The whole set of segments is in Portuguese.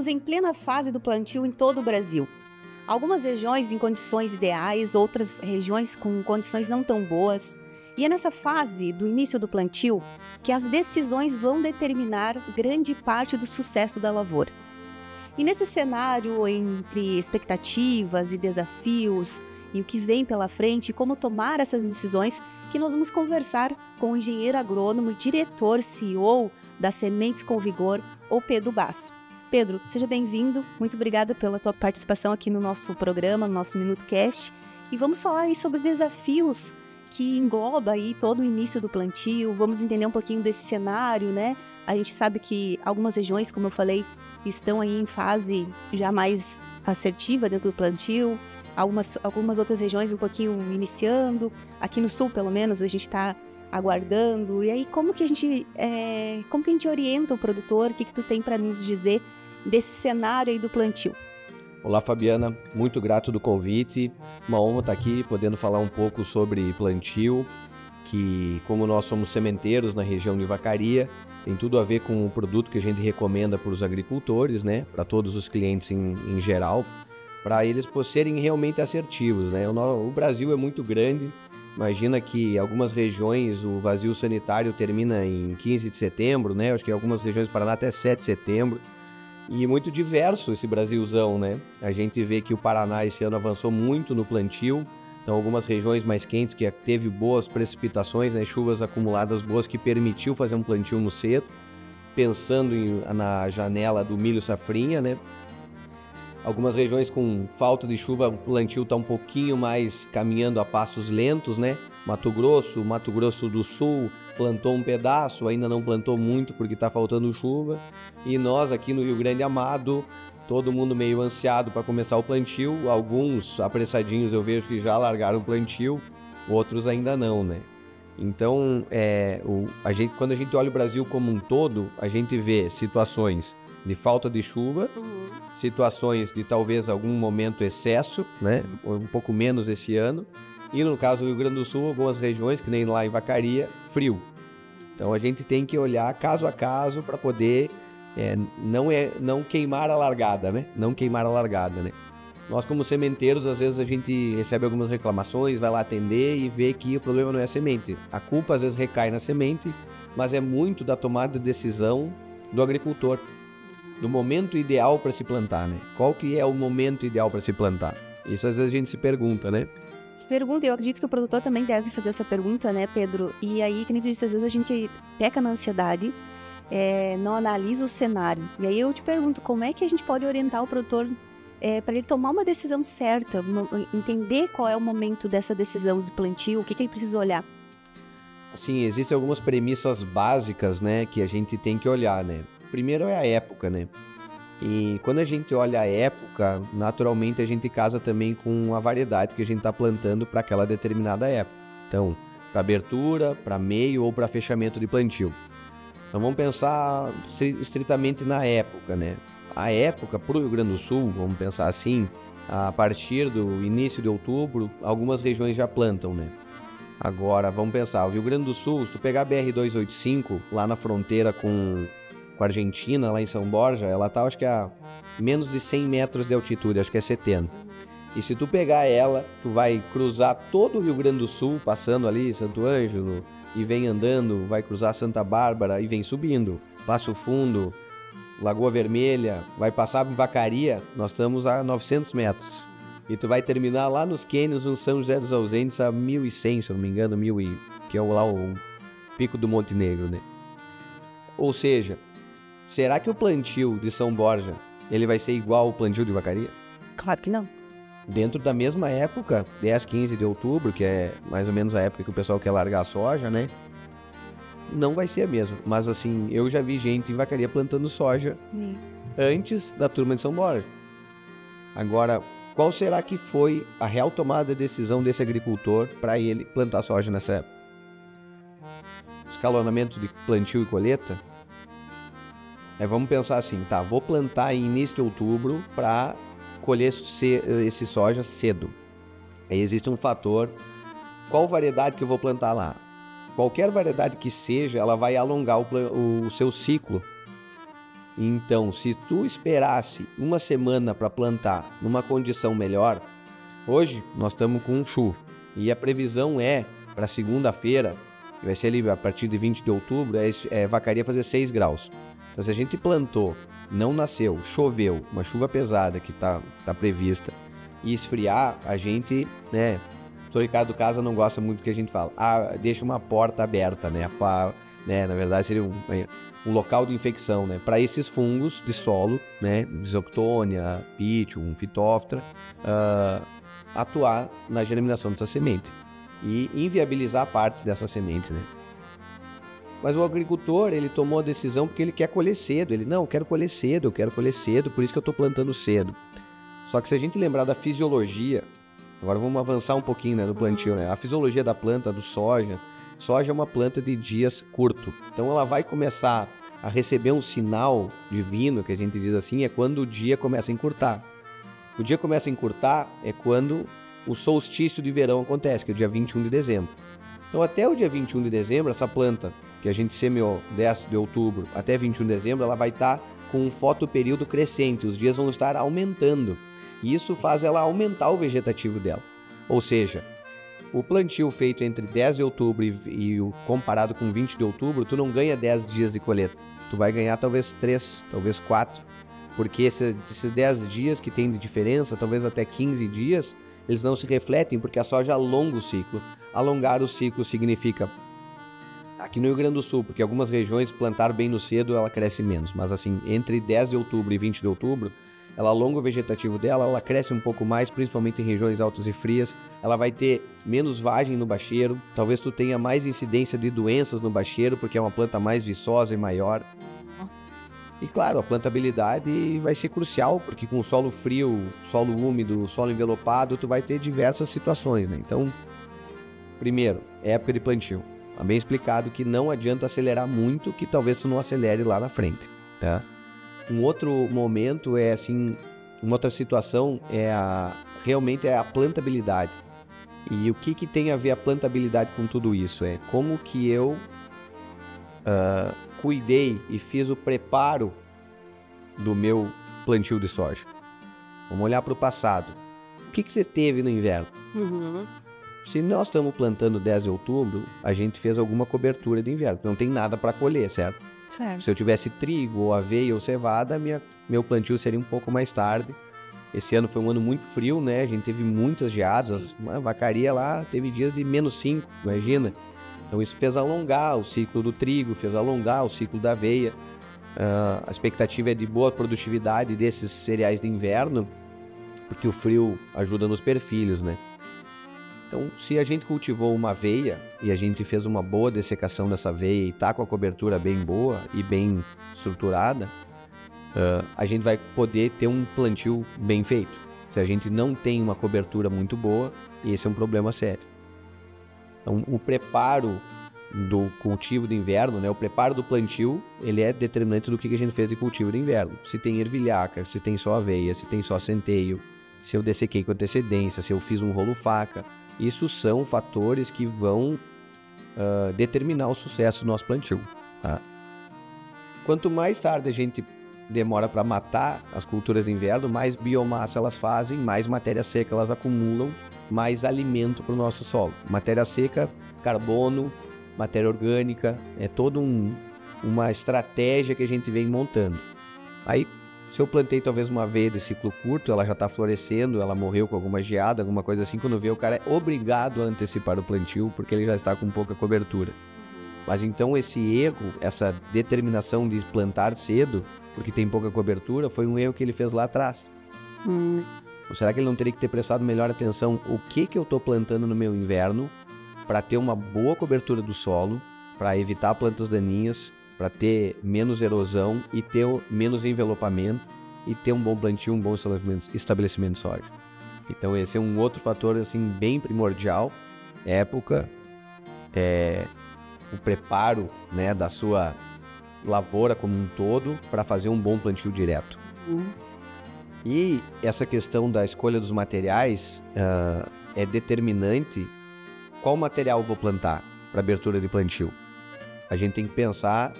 Estamos em plena fase do plantio em todo o Brasil. Algumas regiões em condições ideais, outras regiões com condições não tão boas. E é nessa fase do início do plantio que as decisões vão determinar grande parte do sucesso da lavoura. E nesse cenário entre expectativas e desafios e o que vem pela frente, como tomar essas decisões, que nós vamos conversar com o engenheiro agrônomo e diretor CEO da Sementes com Vigor, o Pedro Basso. Pedro, seja bem-vindo. Muito obrigada pela tua participação aqui no nosso programa, no nosso Minuto Cast. E vamos falar aí sobre desafios que engloba aí todo o início do plantio. Vamos entender um pouquinho desse cenário, né? A gente sabe que algumas regiões, como eu falei, estão aí em fase já mais assertiva dentro do plantio. Algumas outras regiões um pouquinho iniciando. Aqui no sul, pelo menos, a gente está aguardando. E aí, como que a gente orienta o produtor? O que tu tem para nos dizer desse cenário aí do plantio? Olá, Fabiana, muito grato do convite, uma honra estar aqui podendo falar um pouco sobre plantio, que como nós somos sementeiros na região de Vacaria, tem tudo a ver com o produto que a gente recomenda para os agricultores, né, para todos os clientes em geral, para eles serem realmente assertivos, né. O Brasil é muito grande, imagina que algumas regiões o vazio sanitário termina em 15 de setembro, né, acho que em algumas regiões do Paraná até 7 de setembro, e muito diverso esse Brasilzão, né? A gente vê que o Paraná esse ano avançou muito no plantio, então algumas regiões mais quentes que teve boas precipitações, né? Chuvas acumuladas boas que permitiu fazer um plantio no cedo, pensando na janela do milho safrinha, né? Algumas regiões com falta de chuva, o plantio está um pouquinho mais caminhando a passos lentos, né? Mato Grosso do Sul plantou um pedaço, ainda não plantou muito porque está faltando chuva. E nós aqui no Rio Grande Amado, todo mundo meio ansiado para começar o plantio. Alguns apressadinhos eu vejo que já largaram o plantio, outros ainda não, né? Então, quando a gente olha o Brasil como um todo, a gente vê situações de falta de chuva, situações de talvez algum momento excesso, né? Um pouco menos esse ano. E no caso do Rio Grande do Sul, algumas regiões, que nem lá em Vacaria, frio. Então a gente tem que olhar caso a caso para poder não queimar a largada, né? Não queimar a largada, né? Nós como sementeiros, às vezes a gente recebe algumas reclamações, vai lá atender e vê que o problema não é a semente. A culpa às vezes recai na semente, mas é muito da tomada de decisão do agricultor, do momento ideal para se plantar, né? Qual que é o momento ideal para se plantar? Isso às vezes a gente se pergunta, né? Se pergunta, eu acredito que o produtor também deve fazer essa pergunta, né, Pedro? E aí, como eu disse, às vezes a gente peca na ansiedade, não analisa o cenário. E aí eu te pergunto, como é que a gente pode orientar o produtor para ele tomar uma decisão certa, entender qual é o momento dessa decisão de plantio, o que ele precisa olhar? Sim, existem algumas premissas básicas, né, que a gente tem que olhar, né? Primeiro é a época, né? E quando a gente olha a época, naturalmente a gente casa também com a variedade que a gente está plantando para aquela determinada época. Então, para abertura, para meio ou para fechamento de plantio. Então vamos pensar estritamente na época, né? A época para o Rio Grande do Sul, vamos pensar assim, a partir do início de outubro, algumas regiões já plantam, né? Agora, vamos pensar, o Rio Grande do Sul, se tu pegar a BR-285, lá na fronteira com a Argentina, lá em São Borja, ela tá, acho que a menos de 100 metros de altitude, acho que é 70. E se tu pegar ela, tu vai cruzar todo o Rio Grande do Sul, passando ali Santo Ângelo, e vem andando, vai cruzar Santa Bárbara e vem subindo. Passo Fundo, Lagoa Vermelha, vai passar em Vacaria, nós estamos a 900 metros. E tu vai terminar lá nos cânions, no São José dos Ausentes, a 1.100, se eu não me engano, que é lá o Pico do Monte Negro, né? Ou seja, será que o plantio de São Borja, ele vai ser igual ao plantio de Vacaria? Claro que não. Dentro da mesma época, 10, 15 de outubro, que é mais ou menos a época que o pessoal quer largar a soja, né? Não vai ser a mesma. Mas assim, eu já vi gente em Vacaria plantando soja antes da turma de São Borja. Agora, qual será que foi a real tomada de decisão desse agricultor para ele plantar soja nessa época? Escalonamento de plantio e colheita? Vamos pensar assim, tá, vou plantar em início de outubro para colher esse soja cedo. Aí existe um fator, qual variedade que eu vou plantar lá? Qualquer variedade que seja, ela vai alongar o seu ciclo. Então, se tu esperasse uma semana para plantar numa condição melhor, hoje nós estamos com chuva e a previsão é para segunda-feira, que vai ser ali a partir de 20 de outubro, vacaria fazer 6 graus. Então, se a gente plantou, não nasceu, choveu, uma chuva pesada que tá prevista, e esfriar, a gente, né, o Ricardo Casa não gosta muito do que a gente fala, deixa uma porta aberta, né, na verdade seria um local de infecção, né, para esses fungos de solo, né, Rhizoctonia, Pythium, Phytophthora, atuar na germinação dessa semente e inviabilizar parte dessa semente, né. Mas o agricultor, ele tomou a decisão porque ele quer colher cedo. Ele, não, eu quero colher cedo, por isso que eu estou plantando cedo. Só que se a gente lembrar da fisiologia, agora vamos avançar um pouquinho, né, no plantio, né? A fisiologia da planta, do soja é uma planta de dias curto. Então ela vai começar a receber um sinal divino, que a gente diz assim, é quando o dia começa a encurtar. O dia começa a encurtar é quando o solstício de verão acontece, que é o dia 21 de dezembro. Então até o dia 21 de dezembro, essa planta que a gente semeou 10 de outubro até 21 de dezembro, ela vai estar com um fotoperíodo crescente, os dias vão estar aumentando. E isso faz ela aumentar o vegetativo dela. Ou seja, o plantio feito entre 10 de outubro e comparado com 20 de outubro, tu não ganha 10 dias de colheita. Tu vai ganhar talvez 3, talvez 4. Porque esses 10 dias que tem de diferença, talvez até 15 dias, eles não se refletem porque a soja alonga o ciclo. Alongar o ciclo significa, aqui no Rio Grande do Sul, porque algumas regiões plantar bem no cedo, ela cresce menos. Mas assim, entre 10 de outubro e 20 de outubro, ela alonga o vegetativo dela, ela cresce um pouco mais, principalmente em regiões altas e frias. Ela vai ter menos vagem no bacheiro, talvez tu tenha mais incidência de doenças no bacheiro, porque é uma planta mais viçosa e maior. E claro, a plantabilidade vai ser crucial, porque com solo frio, solo úmido, solo envelopado, tu vai ter diversas situações, né? Então, primeiro, época de plantio. Tá bem explicado que não adianta acelerar muito, que talvez tu não acelere lá na frente, tá? Um outro momento é assim, uma outra situação realmente é a plantabilidade. E o que tem a ver a plantabilidade com tudo isso? É como que eu cuidei e fiz o preparo do meu plantio de soja. Vamos olhar para o passado. O que você teve no inverno? Se nós estamos plantando 10 de outubro, a gente fez alguma cobertura de inverno. Não tem nada para colher, certo? Se eu tivesse trigo, ou aveia ou cevada, meu plantio seria um pouco mais tarde. Esse ano foi um ano muito frio, né? A gente teve muitas geadas. Uma vacaria lá teve dias de -5, imagina. Então isso fez alongar o ciclo do trigo, fez alongar o ciclo da aveia. A expectativa é de boa produtividade desses cereais de inverno, porque o frio ajuda nos perfilhos, né? Então, se a gente cultivou uma aveia e a gente fez uma boa dessecação dessa aveia e está com a cobertura bem boa e bem estruturada, a gente vai poder ter um plantio bem feito. Se a gente não tem uma cobertura muito boa, esse é um problema sério. Então, o preparo do cultivo de inverno, né, o preparo do plantio, ele é determinante do que a gente fez de cultivo de inverno. Se tem ervilhaca, se tem só aveia, se tem só centeio, se eu dessequei com antecedência, se eu fiz um rolo faca. Isso são fatores que vão determinar o sucesso do nosso plantio, tá? Quanto mais tarde a gente demora para matar as culturas de inverno, mais biomassa elas fazem, mais matéria seca elas acumulam, mais alimento para o nosso solo. Matéria seca, carbono, matéria orgânica, é toda uma estratégia que a gente vem montando. Aí, se eu plantei talvez uma aveia de ciclo curto, ela já está florescendo, ela morreu com alguma geada, alguma coisa assim, quando vê o cara é obrigado a antecipar o plantio, porque ele já está com pouca cobertura. Mas então esse erro, essa determinação de plantar cedo, porque tem pouca cobertura, foi um erro que ele fez lá atrás. Ou será que ele não teria que ter prestado melhor atenção o que eu estou plantando no meu inverno para ter uma boa cobertura do solo, para evitar plantas daninhas, para ter menos erosão e ter menos envelopamento e ter um bom plantio, um bom estabelecimento de soja. Então esse é um outro fator assim bem primordial, época, o preparo, né, da sua lavoura como um todo para fazer um bom plantio direto. E essa questão da escolha dos materiais é determinante. Qual material eu vou plantar para abertura de plantio? A gente tem que pensar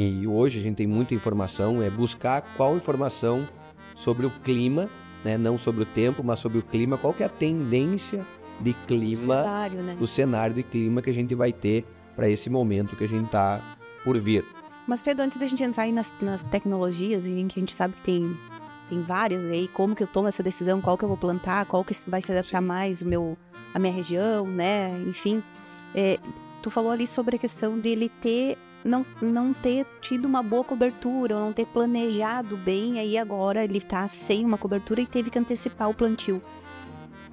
E hoje a gente tem muita informação, é buscar qual informação sobre o clima, né? Não sobre o tempo, mas sobre o clima, qual que é a tendência de clima, Cenário, né? o cenário de clima que a gente vai ter para esse momento que a gente está por vir. Mas, Pedro, antes da gente entrar aí nas tecnologias, em que a gente sabe que tem várias aí, como que eu tomo essa decisão, qual que eu vou plantar, qual que vai se adaptar mais a minha região, né? Enfim, tu falou ali sobre a questão dele não ter tido uma boa cobertura, ou não ter planejado bem, aí agora ele tá sem uma cobertura e teve que antecipar o plantio.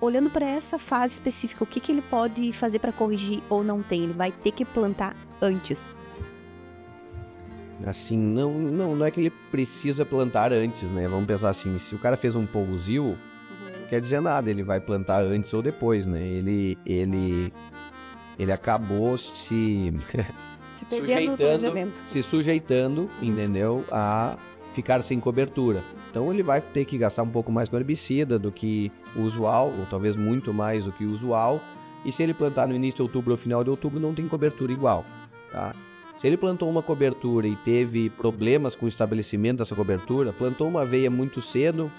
Olhando para essa fase específica, o que ele pode fazer para corrigir ou não tem? Ele vai ter que plantar antes. Assim, não é que ele precisa plantar antes, né? Vamos pensar assim, se o cara fez um pousio, não quer dizer nada, ele vai plantar antes ou depois, né? Ele acabou se sujeitando, entendeu? A ficar sem cobertura. Então ele vai ter que gastar um pouco mais com herbicida do que o usual, ou talvez muito mais do que o usual. E se ele plantar no início de outubro ou final de outubro, não tem cobertura igual, tá? Se ele plantou uma cobertura e teve problemas com o estabelecimento dessa cobertura, plantou uma aveia muito cedo,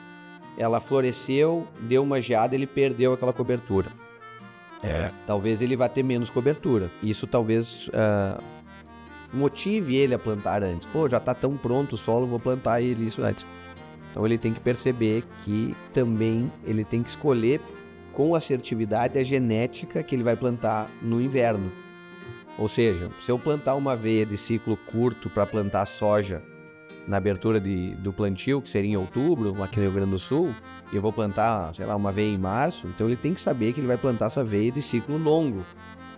ela floresceu, deu uma geada, ele perdeu aquela cobertura. Talvez ele vá ter menos cobertura. Isso talvez motive ele a plantar antes. Pô, já está tão pronto o solo, vou plantar ele isso antes. Então ele tem que perceber que também ele tem que escolher com assertividade a genética que ele vai plantar no inverno. Ou seja, se eu plantar uma aveia de ciclo curto para plantar soja na abertura do plantio, que seria em outubro, aqui no Rio Grande do Sul, e eu vou plantar, sei lá, uma aveia em março, então ele tem que saber que ele vai plantar essa aveia de ciclo longo.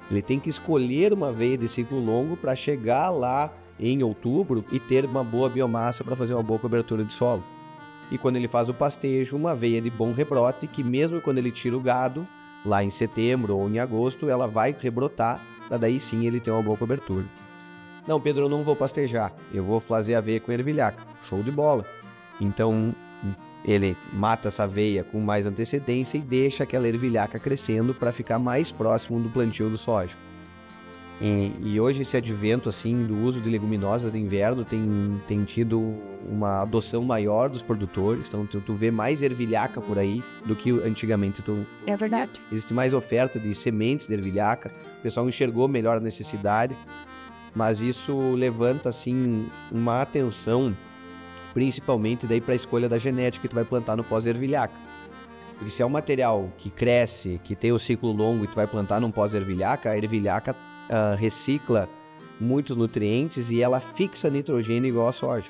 Ele tem que escolher uma aveia de ciclo longo para chegar lá em outubro e ter uma boa biomassa para fazer uma boa cobertura de solo. E quando ele faz o pastejo, uma aveia de bom rebrote, que mesmo quando ele tira o gado, lá em setembro ou em agosto, ela vai rebrotar, para daí sim ele ter uma boa cobertura. Não, Pedro, eu não vou pastejar, eu vou fazer aveia com ervilhaca. Show de bola. Então ele mata essa aveia com mais antecedência e deixa aquela ervilhaca crescendo para ficar mais próximo do plantio do soja. E hoje esse advento assim do uso de leguminosas de inverno tem tido uma adoção maior dos produtores, então tu vê mais ervilhaca por aí do que antigamente tu... É verdade. Existe mais oferta de sementes de ervilhaca, o pessoal enxergou melhor a necessidade, mas isso levanta assim uma atenção principalmente daí para a escolha da genética que tu vai plantar no pós-ervilhaca. Porque se é um material que cresce, que tem o ciclo longo e tu vai plantar num pós-ervilhaca, a ervilhaca recicla muitos nutrientes e ela fixa nitrogênio igual a soja.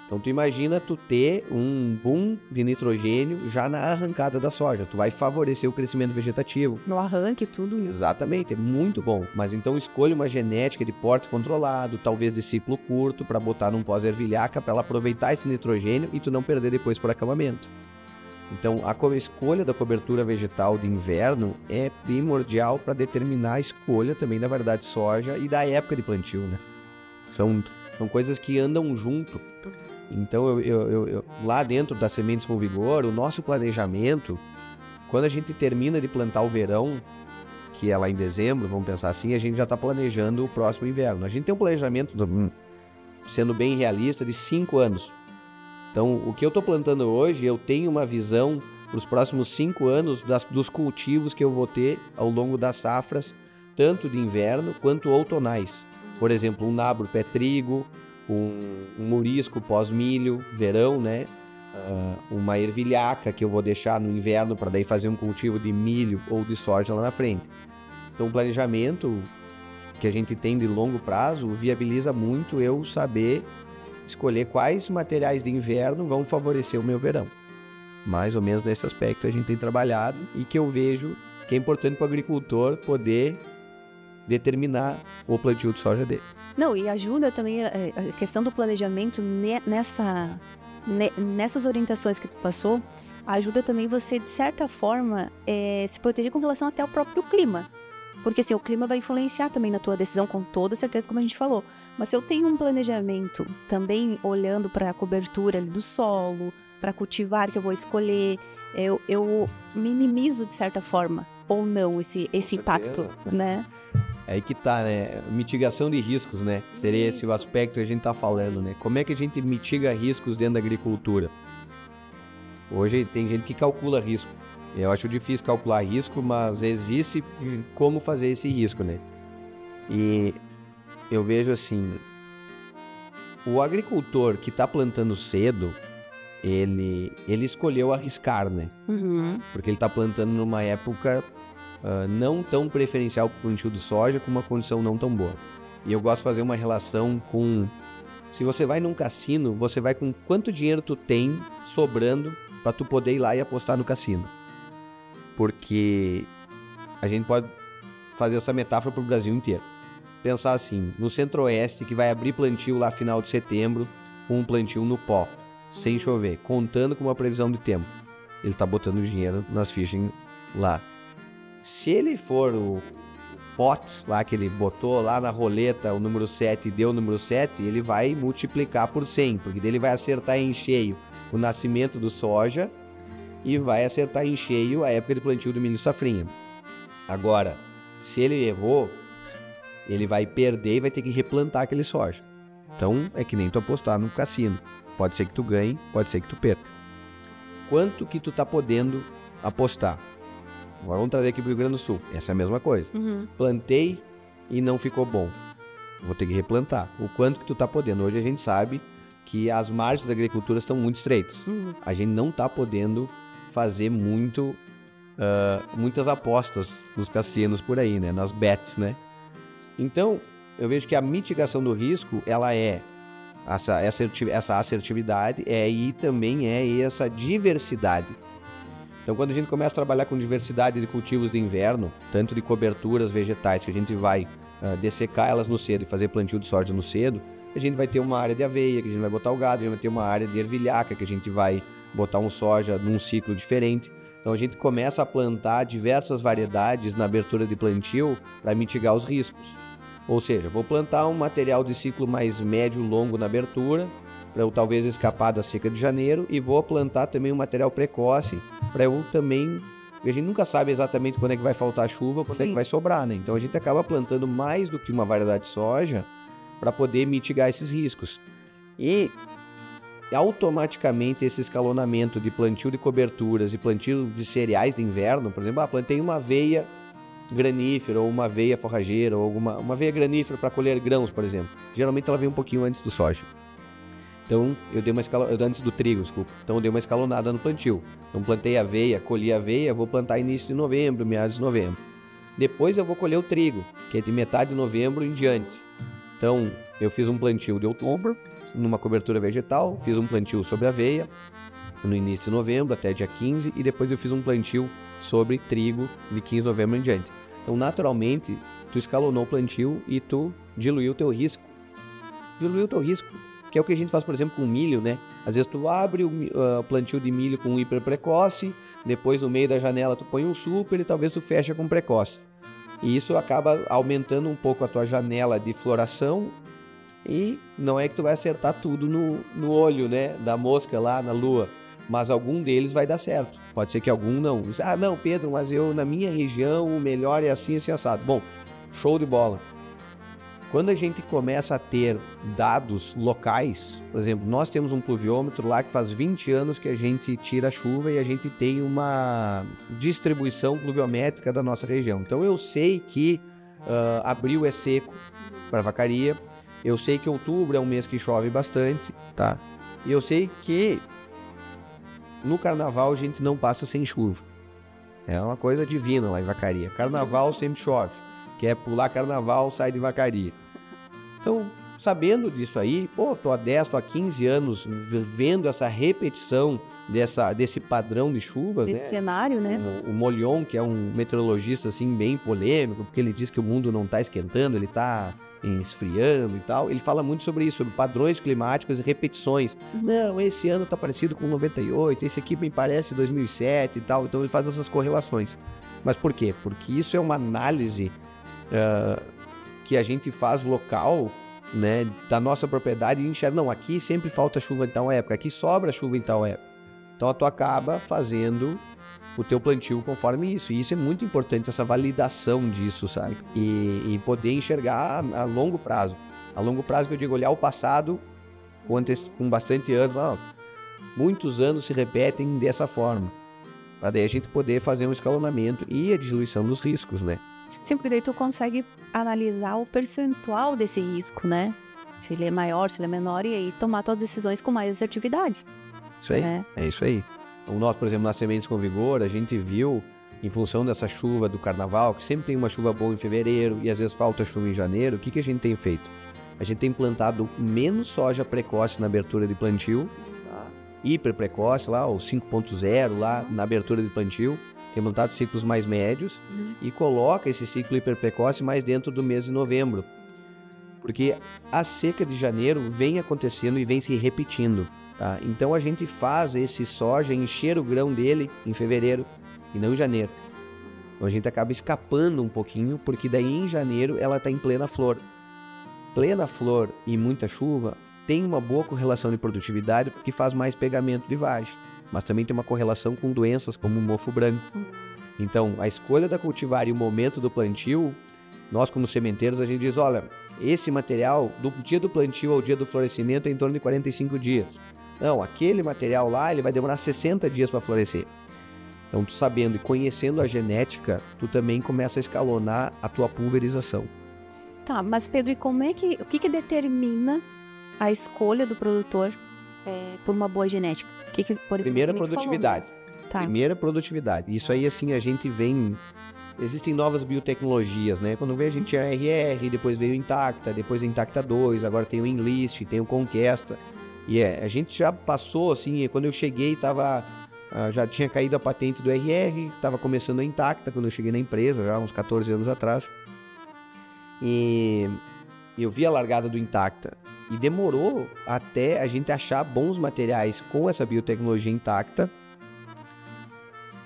Então tu imagina tu ter um boom de nitrogênio já na arrancada da soja. Tu vai favorecer o crescimento vegetativo. No arranque, tudo isso. Exatamente, é muito bom. Mas então escolha uma genética de porte controlado, talvez de ciclo curto, para botar num pós-ervilhaca, para ela aproveitar esse nitrogênio e tu não perder depois por acabamento. Então, a escolha da cobertura vegetal de inverno é primordial para determinar a escolha também da variedade de soja e da época de plantio, né? São coisas que andam junto. Então, lá dentro das Sementes com Vigor, o nosso planejamento, quando a gente termina de plantar o verão, que é lá em dezembro, vamos pensar assim, a gente já está planejando o próximo inverno. A gente tem um planejamento, sendo bem realista, de 5 anos. Então, o que eu estou plantando hoje, eu tenho uma visão para os próximos 5 anos dos cultivos que eu vou ter ao longo das safras, tanto de inverno quanto outonais. Por exemplo, um nabro pé-trigo, um morisco pós-milho, verão, né? Uma ervilhaca que eu vou deixar no inverno para daí fazer um cultivo de milho ou de soja lá na frente. Então, o planejamento que a gente tem de longo prazo viabiliza muito eu saber escolher quais materiais de inverno vão favorecer o meu verão. Mais ou menos nesse aspecto a gente tem trabalhado e que eu vejo que é importante para o agricultor poder determinar o plantio de soja dele. Não, e ajuda também a questão do planejamento nessas orientações que tu passou, ajuda também você, de certa forma, se proteger com relação até ao próprio clima. Porque assim, o clima vai influenciar também na tua decisão, com toda certeza, como a gente falou. Mas se eu tenho um planejamento também olhando para a cobertura ali do solo, para cultivar que eu vou escolher, eu minimizo de certa forma, ou não, esse impacto, né? Aí que tá, né? Mitigação de riscos, né? Seria esse o aspecto que a gente tá falando, né? Como é que a gente mitiga riscos dentro da agricultura? Hoje tem gente que calcula risco. Eu acho difícil calcular risco, mas existe como fazer esse risco, né? E eu vejo assim, o agricultor que tá plantando cedo, ele escolheu arriscar, né? Porque ele tá plantando numa época não tão preferencial para o plantio de soja, com uma condição não tão boa. E eu gosto de fazer uma relação com... Se você vai num cassino, você vai com quanto dinheiro tu tem sobrando para tu poder ir lá e apostar no cassino. Porque a gente pode fazer essa metáfora para o Brasil inteiro. Pensar assim, no Centro-Oeste, que vai abrir plantio lá final de setembro, com um plantio no pó, sem chover, contando com uma previsão de tempo. Ele está botando dinheiro nas fichas lá. Se ele for o pot lá que ele botou lá na roleta, o número 7 e deu o número 7, ele vai multiplicar por 100, porque daí ele vai acertar em cheio o nascimento do soja e vai acertar em cheio a época de plantio do milho safrinha. Agora, se ele errou, ele vai perder e vai ter que replantar aquele soja. Então, é que nem tu apostar no cassino. Pode ser que tu ganhe, pode ser que tu perca. Quanto que tu tá podendo apostar? Agora vamos trazer aqui pro Rio Grande do Sul. Essa é a mesma coisa. Plantei e não ficou bom. Vou ter que replantar. O quanto que tu tá podendo. Hoje a gente sabe que as margens da agricultura estão muito estreitas. A gente não tá podendo fazer muitas apostas nos cassinos por aí, né? Nas bets, né? Então, eu vejo que a mitigação do risco, ela é essa assertividade e também é essa diversidade. Então, quando a gente começa a trabalhar com diversidade de cultivos de inverno, tanto de coberturas vegetais, que a gente vai dessecar elas no cedo e fazer plantio de soja no cedo, a gente vai ter uma área de aveia, que a gente vai botar o gado, a gente vai ter uma área de ervilhaca, que a gente vai botar um soja num ciclo diferente. Então, a gente começa a plantar diversas variedades na abertura de plantio para mitigar os riscos. Ou seja, vou plantar um material de ciclo mais médio-longo na abertura, para eu talvez escapar da seca de janeiro, e vou plantar também um material precoce, para eu também... A gente nunca sabe exatamente quando é que vai faltar chuva, quando é que vai sobrar, né? Então a gente acaba plantando mais do que uma variedade de soja para poder mitigar esses riscos. E automaticamente esse escalonamento de plantio de coberturas e plantio de cereais de inverno, por exemplo, plantei uma aveia granífera ou uma aveia forrageira ou uma aveia granífera para colher grãos, por exemplo. Geralmente ela vem um pouquinho antes do soja. Então, eu dei uma antes do trigo, desculpa. Então, eu dei uma escalonada no plantio. Então, plantei aveia, colhi aveia, vou plantar início de novembro, meados de novembro. Depois, eu vou colher o trigo, que é de metade de novembro em diante. Então, eu fiz um plantio de outubro, numa cobertura vegetal, fiz um plantio sobre aveia, no início de novembro, até dia 15, e depois eu fiz um plantio sobre trigo, de 15 de novembro em diante. Então, naturalmente, tu escalonou o plantio e tu diluiu o teu risco. Diluiu o teu risco. Que é o que a gente faz, por exemplo, com milho, né? Às vezes tu abre o plantio de milho com hiper precoce, depois no meio da janela tu põe um super e talvez tu fecha com precoce. E isso acaba aumentando um pouco a tua janela de floração e não é que tu vai acertar tudo no olho, né? Da mosca lá na lua, mas algum deles vai dar certo. Pode ser que algum não. Ah, não, Pedro, mas na minha região o melhor é assim, assim, assado. Bom, show de bola. Quando a gente começa a ter dados locais, por exemplo, nós temos um pluviômetro lá que faz 20 anos que a gente tira a chuva e a gente tem uma distribuição pluviométrica da nossa região. Então eu sei que abril é seco para vacaria, eu sei que outubro é um mês que chove bastante, tá? E eu sei que no carnaval a gente não passa sem chuva. É uma coisa divina lá em Vacaria. Carnaval sempre chove. Quer pular carnaval, sai de Vacaria. Então, sabendo disso aí, tô há 10, tô há 15 anos vendo essa repetição desse padrão de chuvas, desse cenário, né? O Molion, que é um meteorologista assim bem polêmico, porque ele diz que o mundo não está esquentando, ele está esfriando e tal. Ele fala muito sobre isso, sobre padrões climáticos e repetições. Não, esse ano está parecido com 98, esse aqui me parece 2007 e tal. Então ele faz essas correlações. Mas por quê? Porque isso é uma análise que a gente faz local, né, da nossa propriedade e enxerga, não, aqui sempre falta chuva em tal época, aqui sobra chuva em tal época. Então tu acaba fazendo o teu plantio conforme isso. E isso é muito importante, essa validação disso, sabe? E poder enxergar a longo prazo. A longo prazo, que eu digo, olhar o passado com bastante anos. Muitos anos se repetem dessa forma. Para daí a gente poder fazer um escalonamento e a diluição dos riscos, né? Sim, porque daí tu consegue analisar o percentual desse risco, né? Se ele é maior, se ele é menor, e aí tomar tuas decisões com mais assertividade. Isso aí, é isso aí. Então, nós, por exemplo, nas Sementes com Vigor, a gente viu, em função dessa chuva do carnaval, que sempre tem uma chuva boa em fevereiro e às vezes falta chuva em janeiro, o que a gente tem feito? A gente tem plantado menos soja precoce na abertura de plantio, hiper precoce lá, ou 5.0 lá na abertura de plantio, tem plantado ciclos mais médios e coloca esse ciclo hiper precoce mais dentro do mês de novembro. Porque a seca de janeiro vem acontecendo e vem se repetindo, tá? Então a gente faz esse soja encher o grão dele em fevereiro e não em janeiro. Então a gente acaba escapando um pouquinho, porque daí em janeiro ela está em plena flor. Plena flor e muita chuva tem uma boa correlação de produtividade, porque faz mais pegamento de vagem, mas também tem uma correlação com doenças como o mofo branco. Então a escolha da cultivar e o momento do plantio, nós como sementeiros a gente diz, olha, esse material do dia do plantio ao dia do florescimento é em torno de 45 dias. Não, aquele material lá ele vai demorar 60 dias para florescer. Então tu sabendo e conhecendo a genética, tu também começa a escalonar a tua pulverização. Tá, mas Pedro, e o que determina a escolha do produtor por uma boa genética? Por exemplo, Primeira produtividade. Tá. Primeira produtividade. Isso aí, assim, a gente vem... Existem novas biotecnologias, né? Quando veio a gente tinha RR, depois veio o Intacta, depois o Intacta 2, agora tem o Enlist, tem o Conquesta. E a gente já passou, assim, quando eu cheguei, já tinha caído a patente do RR, estava começando a Intacta quando eu cheguei na empresa, já uns 14 anos atrás. E eu vi a largada do Intacta. E demorou até a gente achar bons materiais com essa biotecnologia intacta,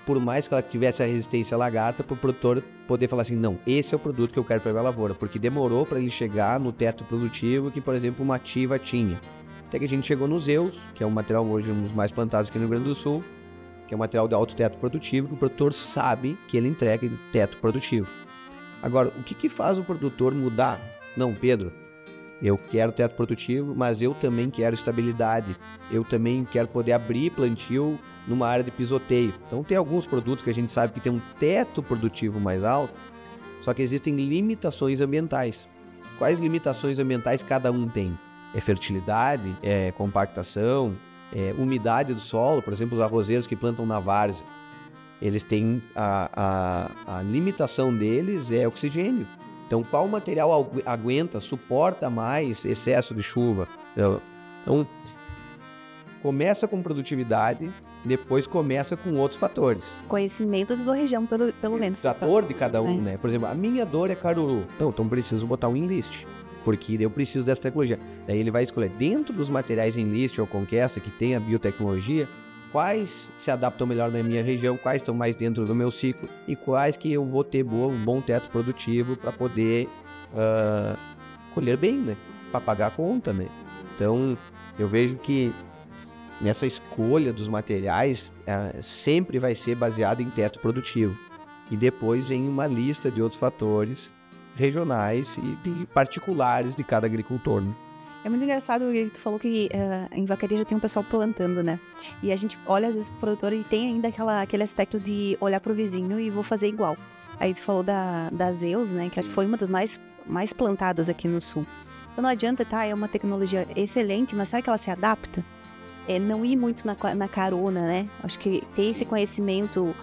por mais que ela tivesse a resistência à lagarta, para o produtor poder falar assim, não, esse é o produto que eu quero para a minha lavoura, porque demorou para ele chegar no teto produtivo que, por exemplo, uma Ativa tinha. Até que a gente chegou no Zeus, que é um material hoje um dos mais plantados aqui no Rio Grande do Sul, que é um material de alto teto produtivo, que o produtor sabe que ele entrega em teto produtivo. Agora, o que faz o produtor mudar? Não, Pedro, eu quero teto produtivo, mas eu também quero estabilidade. Eu também quero poder abrir plantio numa área de pisoteio. Então tem alguns produtos que a gente sabe que tem um teto produtivo mais alto, só que existem limitações ambientais. Quais limitações ambientais cada um tem? É fertilidade, é compactação, é umidade do solo. Por exemplo, os arrozeiros que plantam na várzea, eles têm a limitação deles é oxigênio. Então, qual material aguenta, suporta mais excesso de chuva? Então, começa com produtividade, depois começa com outros fatores. Conhecimento da tua região, pelo menos. Fator de cada um, né? Por exemplo, a minha dor é caruru. Então preciso botar um Enlist, porque eu preciso dessa tecnologia. Daí ele vai escolher, dentro dos materiais Enlist ou Conquesta, que tem a biotecnologia, quais se adaptam melhor na minha região, quais estão mais dentro do meu ciclo e quais que eu vou ter um bom teto produtivo para poder colher bem, né? Para pagar a conta, né? Então, eu vejo que nessa escolha dos materiais sempre vai ser baseado em teto produtivo. E depois vem uma lista de outros fatores regionais e particulares de cada agricultor, né? É muito engraçado que tu falou que em Vacaria já tem um pessoal plantando, né? E a gente olha às vezes pro produtor e tem ainda aquele aspecto de olhar pro vizinho e vou fazer igual. Aí tu falou da Zeus, né? Que acho que foi uma das mais plantadas aqui no sul. Então não adianta, tá? É uma tecnologia excelente, mas será que ela se adapta? Não ir muito na carona, né? Acho que ter esse conhecimento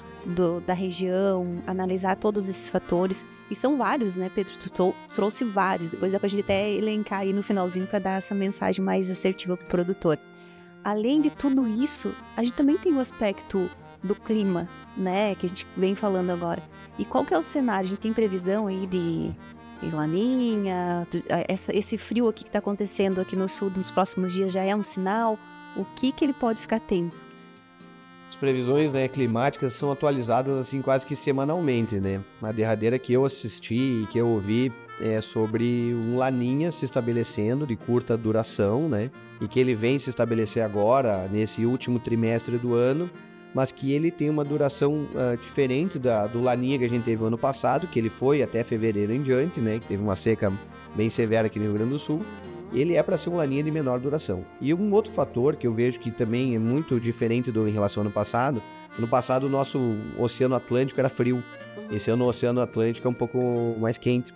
da região, analisar todos esses fatores. E são vários, né, Pedro? Tu trouxe vários. Depois dá pra gente até elencar aí no finalzinho para dar essa mensagem mais assertiva pro produtor. Além de tudo isso, a gente também tem o aspecto do clima, né? Que a gente vem falando agora. E qual que é o cenário? A gente tem previsão aí de laninha? Esse frio aqui que tá acontecendo aqui no sul nos próximos dias já é um sinal? O que ele pode ficar atento? As previsões, né, climáticas são atualizadas assim quase que semanalmente, né? A derradeira que eu assisti e que eu ouvi é sobre um laninha se estabelecendo de curta duração, né? E que ele vem se estabelecer agora nesse último trimestre do ano, mas que ele tem uma duração diferente do laninha que a gente teve ano passado, que ele foi até fevereiro em diante, né, que teve uma seca bem severa aqui no Rio Grande do Sul. Ele é para ser um laninha de menor duração. E um outro fator que eu vejo que também é muito diferente em relação ao ano passado o nosso Oceano Atlântico era frio. Esse ano o Oceano Atlântico é um pouco mais quente.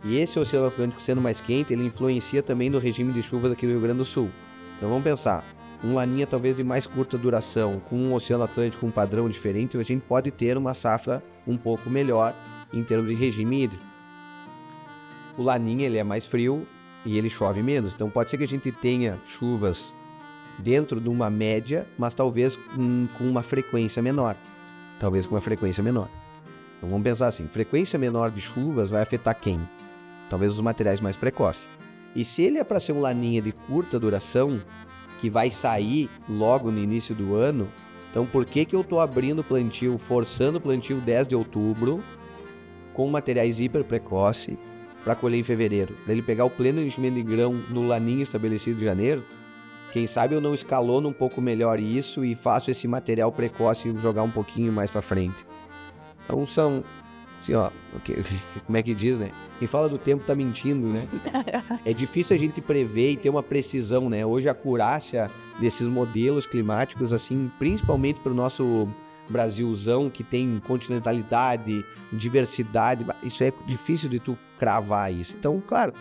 E esse Oceano Atlântico sendo mais quente, ele influencia também no regime de chuvas aqui no Rio Grande do Sul. Então vamos pensar, um laninha talvez de mais curta duração, com um Oceano Atlântico com um padrão diferente, a gente pode ter uma safra um pouco melhor em termos de regime hídrico. O laninha ele é mais frio e ele chove menos, então pode ser que a gente tenha chuvas dentro de uma média, mas talvez com uma frequência menor. Então vamos pensar assim, frequência menor de chuvas vai afetar quem? Talvez os materiais mais precoces. E se ele é para ser um laninha de curta duração, que vai sair logo no início do ano, então por que eu estou abrindo o plantio, forçando o plantio 10 de outubro, com materiais hiper precoce, para colher em fevereiro? Para ele pegar o pleno enchimento de grão no laninha estabelecido em janeiro? Quem sabe eu não escalono um pouco melhor isso e faço esse material precoce jogar um pouquinho mais para frente. Então são... assim, ó, como é que diz, né? Quem fala do tempo tá mentindo, né? É difícil a gente prever e ter uma precisão, né? Hoje a acurácia desses modelos climáticos, assim, principalmente para o nosso Brasilzão, que tem continentalidade, diversidade, isso é difícil de tu cravar isso. Então, claro,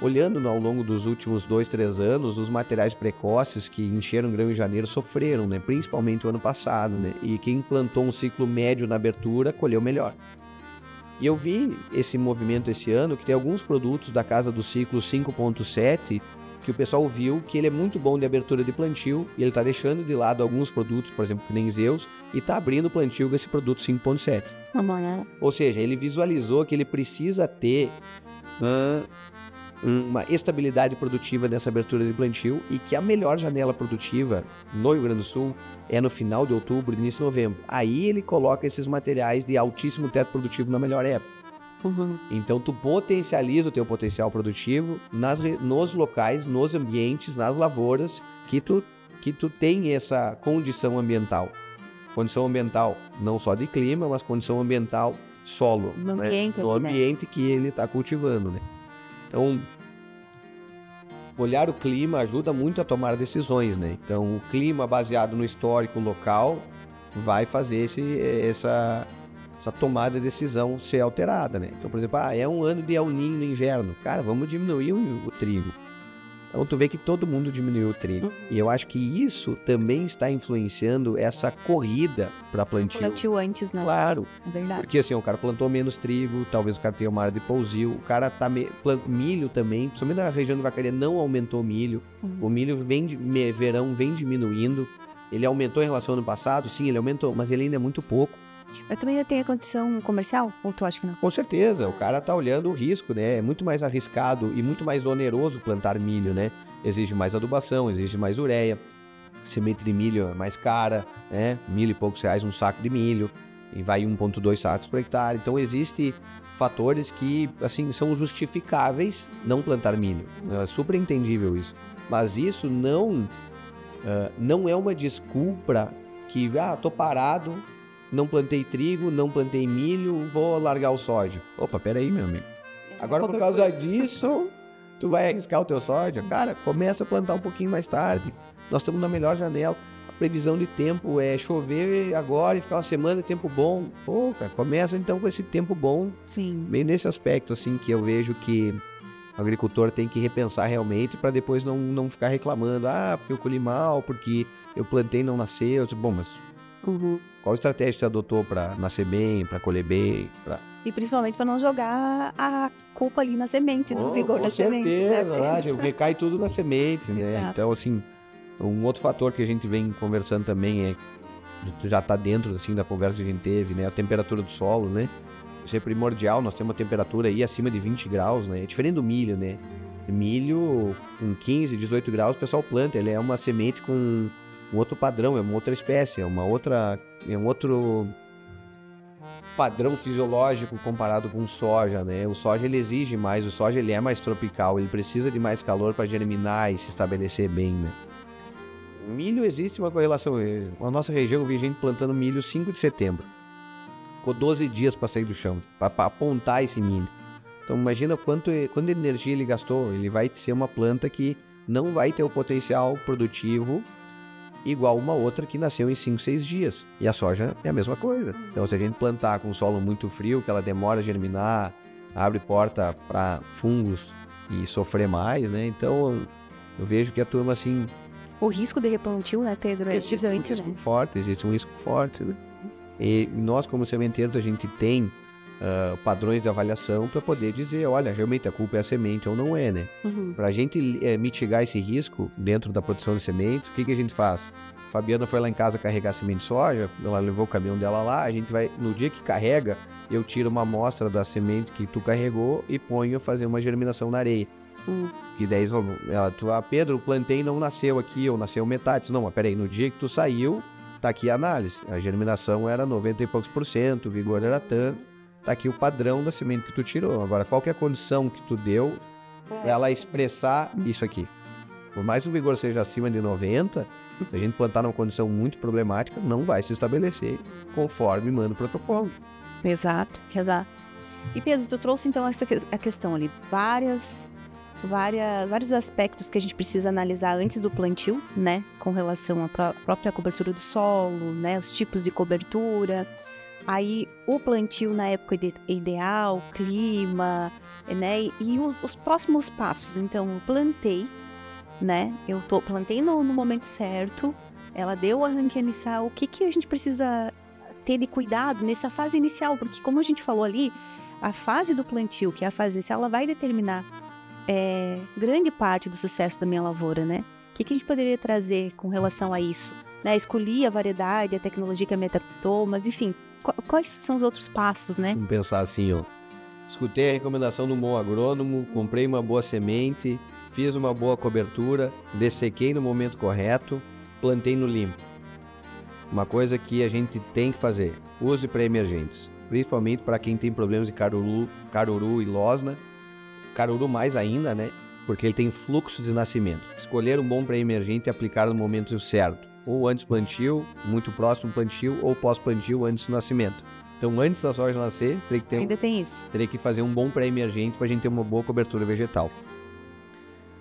olhando ao longo dos últimos 2, 3 anos, os materiais precoces que encheram grão em janeiro sofreram, né? Principalmente o ano passado, né? E quem plantou um ciclo médio na abertura colheu melhor. E eu vi esse movimento esse ano, que tem alguns produtos da casa do ciclo 5.7, que o pessoal viu que ele é muito bom de abertura de plantio, e ele está deixando de lado alguns produtos, por exemplo, que nem Zeus, e está abrindo o plantio com esse produto 5.7. Ou seja, ele visualizou que ele precisa ter uma estabilidade produtiva nessa abertura de plantio e que a melhor janela produtiva no Rio Grande do Sul é no final de outubro, início de novembro. Aí ele coloca esses materiais de altíssimo teto produtivo na melhor época. Então tu potencializa o teu potencial produtivo nos locais, nos ambientes, nas lavouras que tu tem essa condição ambiental. Condição ambiental não só de clima, mas condição ambiental solo, no ambiente que ele está cultivando, né? Então, olhar o clima ajuda muito a tomar decisões, né? Então, o clima baseado no histórico local vai fazer essa tomada de decisão ser alterada, né? Então, por exemplo, é um ano de El Niño no inverno. Cara, vamos diminuir o trigo. Então, tu vê que todo mundo diminuiu o trigo. E eu acho que isso também está influenciando essa corrida para plantio. Plantio antes, né? Claro. É verdade. Porque assim, o cara plantou menos trigo, talvez o cara tenha uma área de pousio, o cara tá milho também, principalmente na região de Vacaria não aumentou milho. O milho verão vem diminuindo. Ele aumentou em relação ao ano passado? Sim, ele aumentou, mas ele ainda é muito pouco. Mas também já tem a condição comercial? Ou tu acha que não? Com certeza, o cara tá olhando o risco, né? É muito mais arriscado e muito mais oneroso plantar milho, né? Exige mais adubação, exige mais ureia, semente de milho é mais cara, né? R$1.000 e poucos um saco de milho, e vai 1,2 sacos por hectare. Então, existem fatores que, assim, são justificáveis não plantar milho. É super entendível isso. Mas isso não é uma desculpa que, tô parado, não plantei trigo, não plantei milho, vou largar o soja. Opa, peraí, meu amigo. Agora, por causa disso, tu vai arriscar o teu soja? Cara, começa a plantar um pouquinho mais tarde. Nós estamos na melhor janela. A previsão de tempo é chover agora e ficar uma semana de tempo bom. Pô, cara, começa então com esse tempo bom. Sim. Bem nesse aspecto, assim, que eu vejo que o agricultor tem que repensar realmente para depois não ficar reclamando. Porque eu colhi mal, porque eu plantei e não nasceu. Bom, mas... Qual estratégia você adotou para nascer bem, para colher bem? E principalmente para não jogar a culpa ali na semente, no vigor da semente. Com certeza, porque cai tudo na semente, né? Exato. Então, assim, um outro fator que a gente vem conversando também já está dentro, assim, da conversa que a gente teve, né? A temperatura do solo, né? Isso é primordial, nós temos uma temperatura aí acima de 20 graus, né? É diferente do milho, né? Milho com 15, 18 graus o pessoal planta, ele é uma semente com um outro padrão, é uma outra espécie, é um outro padrão fisiológico comparado com soja, né? O soja ele exige mais, o soja ele é mais tropical, ele precisa de mais calor para germinar e se estabelecer bem, né? Milho existe uma correlação. Na nossa região eu vi gente plantando milho 5 de setembro. Ficou 12 dias para sair do chão, para apontar esse milho. Então imagina quanta energia ele gastou. Ele vai ser uma planta que não vai ter o potencial produtivo igual uma outra que nasceu em 5, 6 dias. E a soja é a mesma coisa. Então se a gente plantar com solo muito frio, que ela demora a germinar, abre porta para fungos e sofrer mais, né? Então eu vejo que a turma assim... O risco de replantio, né, Pedro, é gigante, né? Existe um risco forte, né? E nós, como sementeiros, a gente tem padrões de avaliação para poder dizer, olha, realmente a culpa é a semente ou não é, né? Para a gente mitigar esse risco dentro da produção de sementes, o que a gente faz? A Fabiana foi lá em casa carregar semente de soja, ela levou o caminhão dela lá, a gente vai, no dia que carrega, eu tiro uma amostra da semente que tu carregou e ponho a fazer uma germinação na areia. Que daí Pedro, plantei e não nasceu aqui, ou nasceu metade. Não, mas peraí, no dia que tu saiu, tá aqui a análise. A germinação era 90 e poucos por cento, o vigor era tanto. Tá aqui o padrão da semente que tu tirou. Agora, qual que é a condição que tu deu para ela expressar isso aqui? Por mais que o vigor seja acima de 90, se a gente plantar numa condição muito problemática, não vai se estabelecer conforme manda o protocolo. Exato. E Pedro, tu trouxe então a questão ali, vários aspectos que a gente precisa analisar antes do plantio, né, com relação à própria cobertura do solo, né, os tipos de cobertura, aí o plantio na época ideal, clima, né, e os próximos passos. Então, eu plantei, né, plantei no momento certo, ela deu o arranque inicial, o que a gente precisa ter de cuidado nessa fase inicial, porque como a gente falou ali, a fase do plantio, que é a fase inicial, ela vai determinar grande parte do sucesso da minha lavoura, né? O que a gente poderia trazer com relação a isso? Né? Escolhi a variedade, a tecnologia que me adaptou, mas enfim, quais são os outros passos, né? Vamos pensar assim, ó. Escutei a recomendação do bom agrônomo, comprei uma boa semente, fiz uma boa cobertura, dessequei no momento correto, plantei no limpo. Uma coisa que a gente tem que fazer, use pré-emergentes, principalmente para quem tem problemas de caruru e losna. Caruru mais ainda, né? Porque ele tem fluxo de nascimento. Escolher um bom pré-emergente e aplicar no momento certo. Ou antes do plantio, muito próximo do plantio, ou pós-plantio, antes do nascimento. Então, antes da soja nascer, teria que fazer um bom pré-emergente para a gente ter uma boa cobertura vegetal.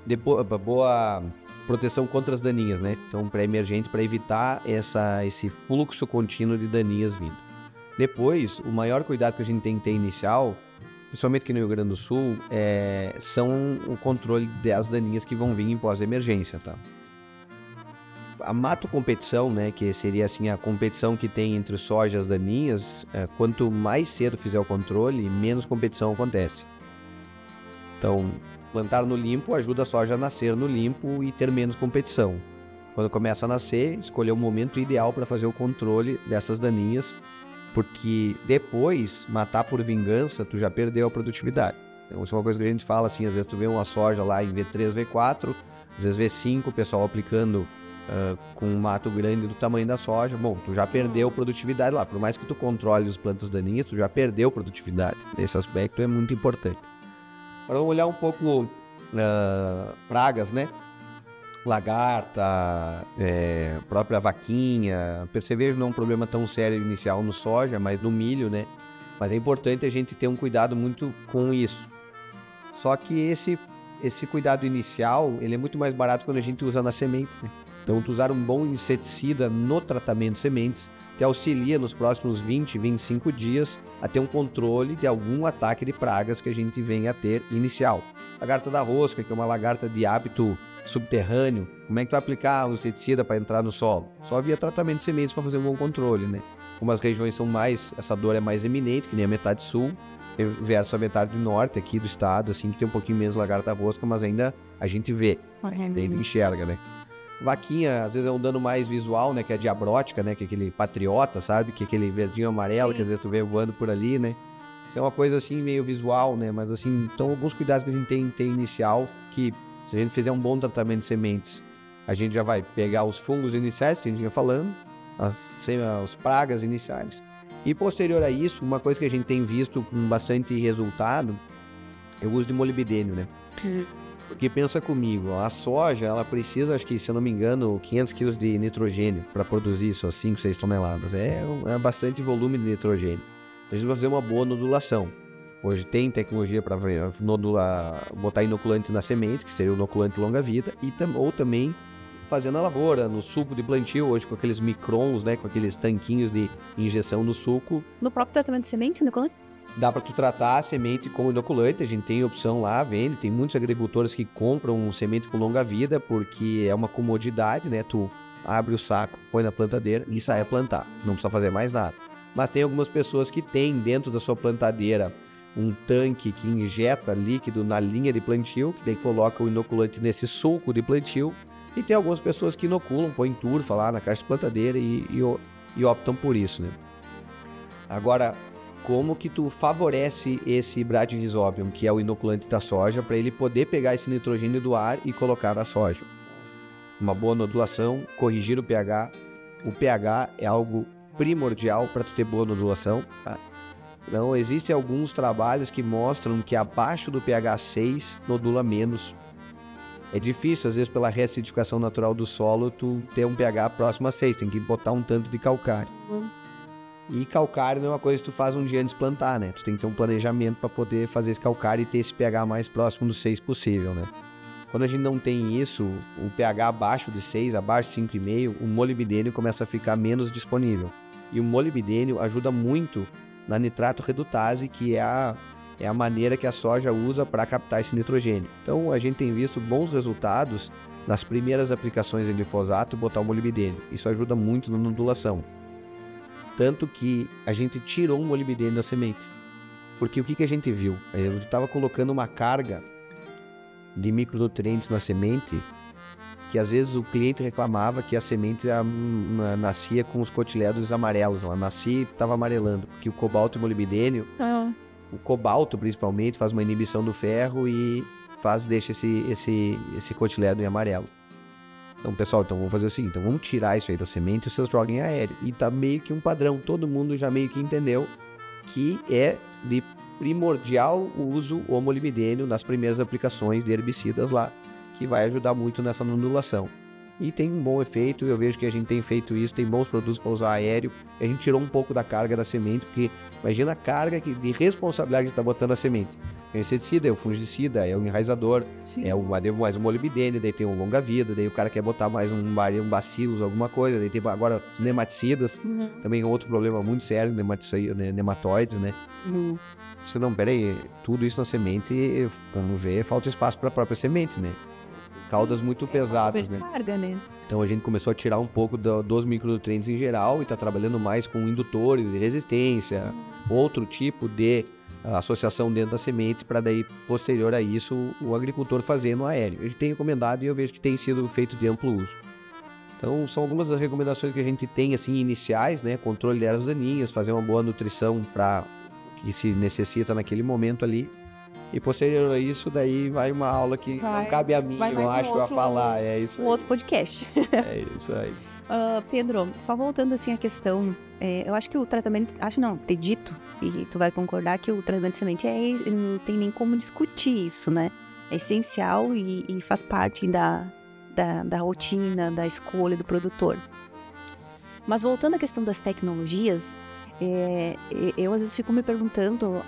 Depois, boa proteção contra as daninhas, né? Então, pré-emergente para evitar esse fluxo contínuo de daninhas vindo. Depois, o maior cuidado que a gente tem que ter inicial, principalmente aqui no Rio Grande do Sul, são o controle das daninhas que vão vir em pós-emergência, tá? A mato-competição, né, que seria assim a competição que tem entre soja e as daninhas, quanto mais cedo fizer o controle, menos competição acontece. Então, plantar no limpo ajuda a soja a nascer no limpo e ter menos competição. Quando começa a nascer, escolher o momento ideal para fazer o controle dessas daninhas, porque depois, matar por vingança, tu já perdeu a produtividade. Então, isso é uma coisa que a gente fala assim, às vezes tu vê uma soja lá em V3, V4, às vezes V5, o pessoal aplicando com um mato grande do tamanho da soja. Bom, tu já perdeu produtividade lá. Por mais que tu controle as plantas daninhas, tu já perdeu produtividade. Esse aspecto é muito importante. Agora vamos olhar um pouco pragas, né? Lagarta, própria vaquinha. Percevejo não é um problema tão sério inicial no soja, mas no milho, né? Mas é importante a gente ter um cuidado muito com isso. Só que esse cuidado inicial, ele é muito mais barato quando a gente usa na semente, né? Então, tu usar um bom inseticida no tratamento de sementes te auxilia nos próximos 20, 25 dias a ter um controle de algum ataque de pragas que a gente venha a ter inicial. Lagarta da rosca, que é uma lagarta de hábito subterrâneo, como é que tu vai aplicar um inseticida para entrar no solo? Só via tratamento de sementes para fazer um bom controle, né? Como as regiões são essa dor é mais eminente, que nem a metade sul, versus a metade norte aqui do estado, assim, que tem um pouquinho menos lagarta da rosca, mas ainda a gente vê, ainda enxerga, né? Vaquinha, às vezes é um dano mais visual, né? Que é a diabrótica, né? Que é aquele patriota, sabe? Que é aquele verdinho amarelo, que às vezes tu vê voando por ali, né? Isso é uma coisa assim, meio visual, né? Mas assim, são alguns cuidados que a gente tem que ter inicial, que se a gente fizer um bom tratamento de sementes, a gente já vai pegar os fungos iniciais, que a gente vinha falando, as pragas iniciais. E posterior a isso, uma coisa que a gente tem visto com bastante resultado é o uso de molibdênio, né? Porque pensa comigo, a soja, ela precisa, acho que, se eu não me engano, 500 quilos de nitrogênio para produzir só 5, 6 toneladas. É bastante volume de nitrogênio. A gente vai fazer uma boa nodulação. Hoje tem tecnologia para nodular, botar inoculante na semente, que seria o inoculante longa-vida, ou também fazendo a lavoura, no suco de plantio, hoje com aqueles microns, né, com aqueles tanquinhos de injeção no suco. No próprio tratamento de semente, inoculante? Dá para tu tratar a semente como inoculante, a gente tem opção lá, vende, tem muitos agricultores que compram semente com longa vida, porque é uma comodidade, né, tu abre o saco, põe na plantadeira e sai a plantar, não precisa fazer mais nada. Mas tem algumas pessoas que têm dentro da sua plantadeira um tanque que injeta líquido na linha de plantio, que daí coloca o inoculante nesse sulco de plantio, e tem algumas pessoas que inoculam, põem turfa lá na caixa de plantadeira e optam por isso, né. Agora, como que tu favorece esse Bradyrhizobium, que é o inoculante da soja, para ele poder pegar esse nitrogênio do ar e colocar na soja? Uma boa nodulação, corrigir o pH. O pH é algo primordial para tu ter boa nodulação, tá? Então, existem alguns trabalhos que mostram que abaixo do pH 6 nodula menos. É difícil, às vezes, pela reacidificação natural do solo, tu ter um pH próximo a 6, tem que botar um tanto de calcário. E calcário não é uma coisa que tu faz um dia antes de plantar, né? Tu tem que ter um planejamento para poder fazer esse calcário e ter esse pH mais próximo do 6 possível, né? Quando a gente não tem isso, o pH abaixo de 6, abaixo de 5,5, o molibdênio começa a ficar menos disponível. E o molibdênio ajuda muito na nitrato redutase, que é a maneira que a soja usa para captar esse nitrogênio. Então a gente tem visto bons resultados nas primeiras aplicações de glifosato botar o molibdênio. Isso ajuda muito na nodulação. Tanto que a gente tirou o molibdênio da semente. Porque o que a gente viu? Eu estava colocando uma carga de micronutrientes na semente, que às vezes o cliente reclamava que a semente nascia com os cotilédonos amarelos, ela nascia e estava amarelando, porque o cobalto e o molibdênio, o cobalto principalmente, faz uma inibição do ferro e deixa esse cotilédon em amarelo. Então, pessoal, vamos fazer o seguinte, vamos tirar isso aí da semente e vocês joguem aéreo. E tá meio que um padrão, todo mundo já meio que entendeu que é de primordial o uso o molibdênio nas primeiras aplicações de herbicidas lá, que vai ajudar muito nessa nodulação. E tem um bom efeito, eu vejo que a gente tem feito isso, tem bons produtos para usar aéreo, a gente tirou um pouco da carga da semente, porque imagina a carga de responsabilidade que está botando a semente. É o inseticida, é o fungicida, é o enraizador, sim, é o adevo mais o molibdênio, daí tem o longa-vida, daí o cara quer botar mais um bacilos, alguma coisa, daí tem agora os nematicidas, também é outro problema muito sério, nematóides, né? Se não, peraí, tudo isso na semente, vamos ver, falta espaço para a própria semente, né? Caudas muito pesadas, né? Carga, né? Então a gente começou a tirar um pouco dos micronutrientes em geral e está trabalhando mais com indutores de resistência, outro tipo de associação dentro da semente, para daí, posterior a isso, o agricultor fazer no aéreo. A gente tem recomendado e eu vejo que tem sido feito de amplo uso. Então são algumas das recomendações que a gente tem, assim, iniciais, né? Controle de ervas daninhas, fazer uma boa nutrição para que se necessita naquele momento ali. E posterior a isso, daí vai uma aula que não cabe a mim, eu acho, a falar. É isso aí. Outro podcast. É isso aí. Pedro, só voltando assim à questão, eu acho que o tratamento, acredito, e tu vai concordar que o tratamento de semente não tem nem como discutir isso, né? É essencial e faz parte da rotina, da escolha do produtor. Mas voltando à questão das tecnologias, eu às vezes fico me perguntando,